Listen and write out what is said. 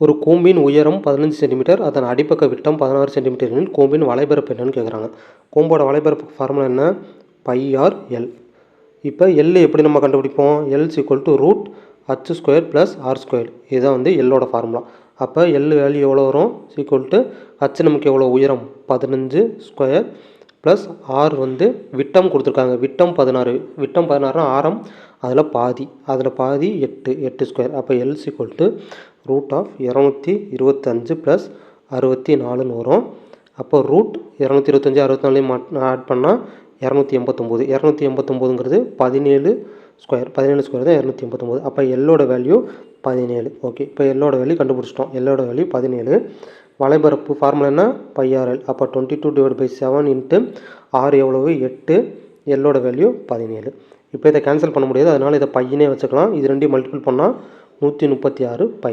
ஒரு கூம்பின் உயரம் 15 சென்டிமீட்டர், அதன் அடிப்பக்க விட்டம் 16 சென்டிமீட்டர் எனில் கூம்பின் வலைபரப்பு என்னன்னு கேட்குறாங்க. கூம்போட வலைபரப்பு ஃபார்முலா என்ன? πr/l. இப்போ எல் எப்படி நம்ம கண்டுபிடிப்போம்? L = h² + r². இதுதான் வந்து எல்லோட ஃபார்முலா. அப்போ எல் வேல்யூ எவ்வளோ வரும்? h நமக்கு எவ்வளோ உயரம்? 15² ப்ளஸ் ஆர் வந்து விட்டம் கொடுத்துருக்காங்க. விட்டம் 16. விட்டம் 16னா ஆரம் அதில் பாதி 8 அப்போ எல் √225 + 64ன்னு வரும். அப்போ √225 64 ஆட் பண்ணால் 289. 289ங்கிறது 17² தான் 289. அப்போ எல்லோட வேல்யூ 17. ஓகே, இப்போ எல்லோட வேல்யூ கண்டுபிடிச்சிட்டோம். எல்லோட வேல்யூ 17. வலைபரப்பு ஃபார்முலா என்ன? πr/l. அப்போ 22/7 r எவ்வளவு? 8. எல்லோட வேல்யூ 17. இப்போ இதை கேன்சல் பண்ண முடியாது, அதனால் இதை பையனே வச்சுக்கலாம். இது ரெண்டையும் மல்டிபிள் பண்ணால் 136 π.